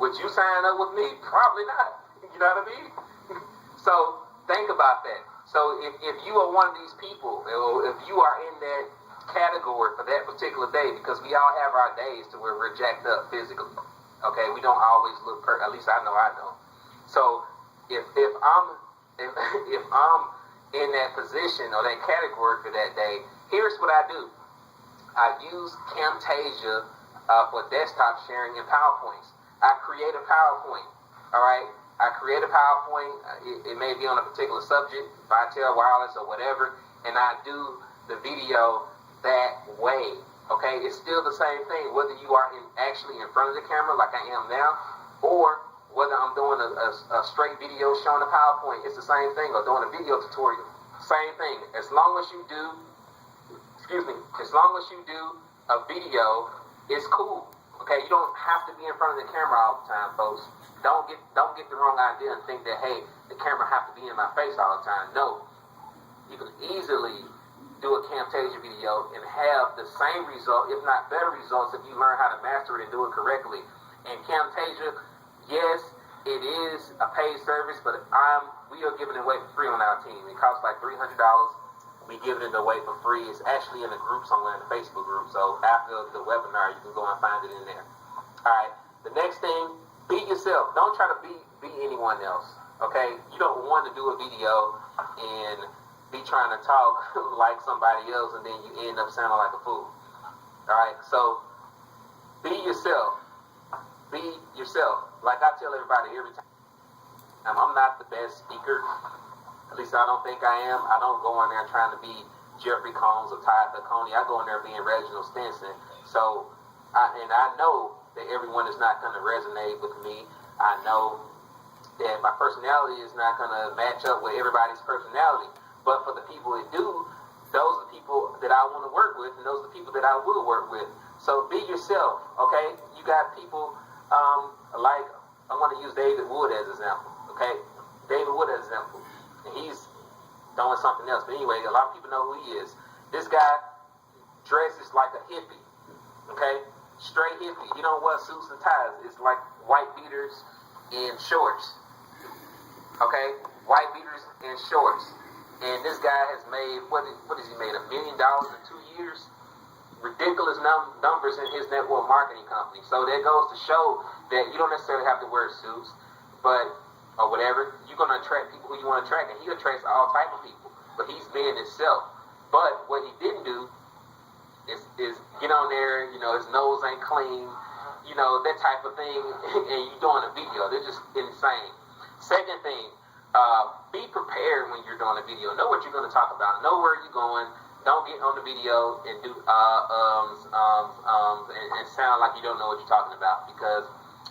Would you sign up with me? Probably not. You know what I mean? So think about that. So if you are one of these people, or if you are in that category for that particular day, because we all have our days to where we're jacked up physically. Okay, we don't always look perfect. At least I know I don't. So if I'm in that position or that category for that day, here's what I do. I use Camtasia for desktop sharing in PowerPoints. I create a PowerPoint. All right. I create a PowerPoint. It may be on a particular subject, vitel, wireless, or whatever, and I do the video that way. Okay, it's still the same thing, whether you are actually in front of the camera like I am now, or whether I'm doing a straight video showing a PowerPoint. It's the same thing, or doing a video tutorial. Same thing. As long as you do a video, it's cool. Okay, you don't have to be in front of the camera all the time, folks. Don't get the wrong idea and think that, hey, the camera have to be in my face all the time. No. You can easily do a Camtasia video and have the same result, if not better results, if you learn how to master it and do it correctly. And Camtasia, yes, it is a paid service, but we are giving it away for free on our team. It costs like $300. We giving it away for free. It's actually in a group somewhere, in the Facebook group. So after the webinar, you can go and find it in there. All right. The next thing, be yourself. Don't try to be anyone else. Okay? You don't want to do a video and be trying to talk like somebody else, and then you end up sounding like a fool. All right? So be yourself. Be yourself. Like I tell everybody every time, I'm not the best speaker. At least I don't think I am. I don't go in there trying to be Jeffrey Combs or Ty Coney. I go in there being Reginald Stinson. So, I know that everyone is not going to resonate with me. I know that my personality is not going to match up with everybody's personality. But for the people that do, those are the people that I want to work with, and those are the people that I will work with. So be yourself, okay? You got people like, I want to use David Wood as an example, okay? David Wood as an example. And he's doing something else. But anyway, a lot of people know who he is. This guy dresses like a hippie, okay? Straight hippie. He don't wear suits and ties. It's like white beaters and shorts, okay? White beaters and shorts. And this guy has made, what has he made, $1 million in 2 years? Ridiculous numbers in his network marketing company. So that goes to show that you don't necessarily have to wear suits, but or whatever, you're going to attract people who you want to attract, and he attracts all type of people. But he's being himself. But what he didn't do is get on there, his nose ain't clean, that type of thing, and you doing a video. They're just insane. Second thing, be prepared when you're doing a video. Know what you're going to talk about. Know where you're going. Don't get on the video and do and sound like you don't know what you're talking about, because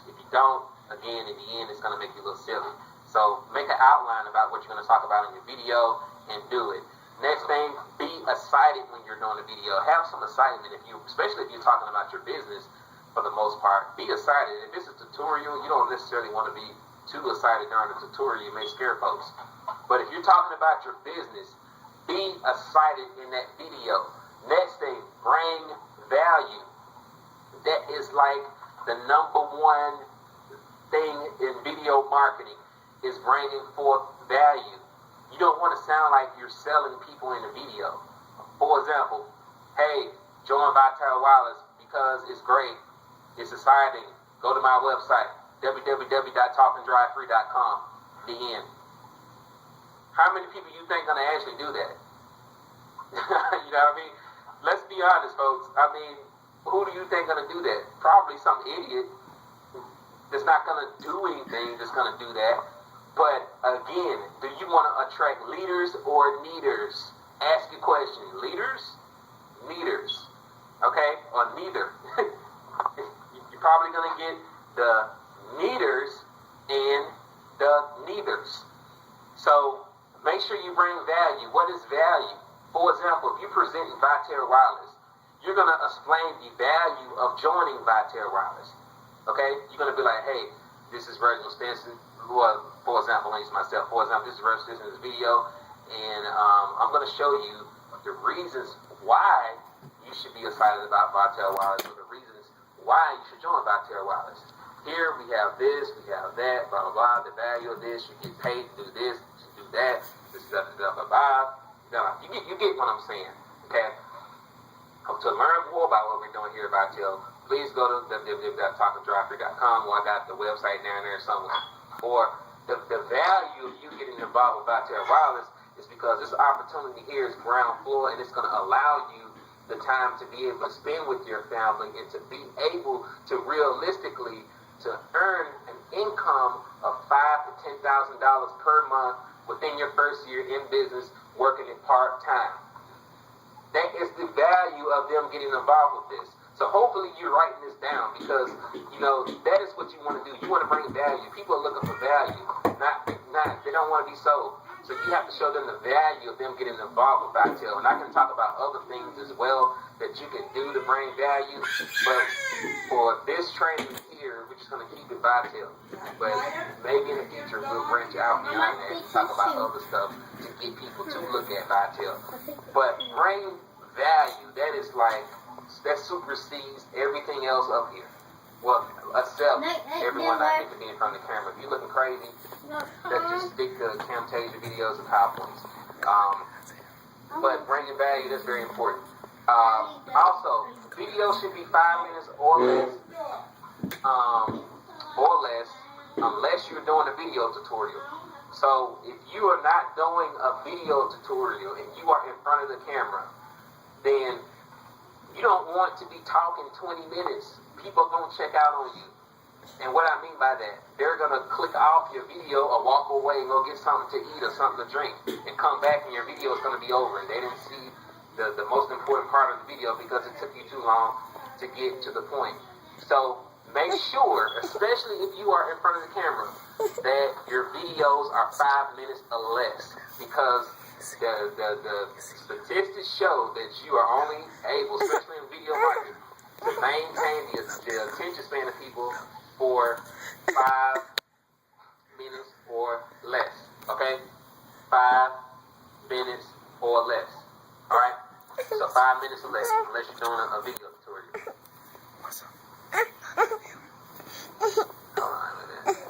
if you don't, again, in the end, it's going to make you look silly. So make an outline about what you're going to talk about in your video and do it. Next thing, be excited when you're doing a video. Have some excitement, especially if you're talking about your business for the most part. Be excited. If it's a tutorial, you don't necessarily want to be too excited during the tutorial. You may scare folks. But if you're talking about your business, be excited in that video. Next thing, bring value. That is like the number one thing in video marketing, is bringing forth value. You don't want to sound like you're selling people in the video. For example, hey, join Vitel Wireless because it's great, it's exciting. Go to my website, www.talkanddrivefree.com. The end. How many people you think going to actually do that? You know what I mean? Let's be honest, folks. I mean, who do you think going to do that? Probably some idiot that's not going to do anything that's going to do that. But again, do you want to attract leaders or needers? Ask your question. Leaders? Needers. Okay? Or neither. You're probably going to get the needers and the neithers. So make sure you bring value. What is value? For example, if you're presenting Vitel Wireless, you're going to explain the value of joining Vitel Wireless. Okay? You're going to be like, hey, this is Reginald Stinson. For example, I use myself. For example, this is Reginald Stinson in this video, and I'm going to show you the reasons why you should be excited about Vitel Wireless, or the reasons why you should join Vitel Wireless. here we have this, we have that, blah, blah, blah, the value of this, you get paid to do this, to do that, this, blah, blah, blah, blah, blah. You get what I'm saying, okay? To learn more about what we're doing here at Vitel, please go to www.talkandrive3.com, or I got the website down there somewhere. Or the value of you getting involved with Vitel Wireless is because this opportunity here is ground floor, and it's going to allow you the time to be able to spend with your family and to be able to realistically to earn an income of $5,000 to $10,000 per month within your first year in business, working it part-time. That is the value of them getting involved with this. So hopefully you're writing this down, because, you know, that is what you want to do. You want to bring value. People are looking for value. They don't want to be sold. So you have to show them the value of them getting involved with Vitel. And I can talk about other things as well that you can do to bring value. But for this training here, we're just going to keep it Vitel. But maybe in the future we'll branch out beyond that and talk about other stuff to get people to look at Vitel. But bring value, that supersedes everything else up here. Well, except everyone not getting to be in front of the camera. If you're looking crazy, let's just stick to Camtasia videos and PowerPoints. But bringing value, that's very important. Also, video should be 5 minutes or less, unless you're doing a video tutorial. So if you are not doing a video tutorial and you are in front of the camera, then you don't want to be talking 20 minutes. People are going to check out on you. And what I mean by that, they're going to click off your video or walk away and go get something to eat or something to drink and come back and your video is going to be over. And they didn't see the most important part of the video because it took you too long to get to the point. So make sure, especially if you are in front of the camera, that your videos are 5 minutes or less, because the statistics show that you are only able, especially in video marketing, to maintain the attention span of people for 5 minutes or less. Okay? 5 minutes or less. Alright? So 5 minutes or less, unless you're doing a video tutorial. Hold on a minute.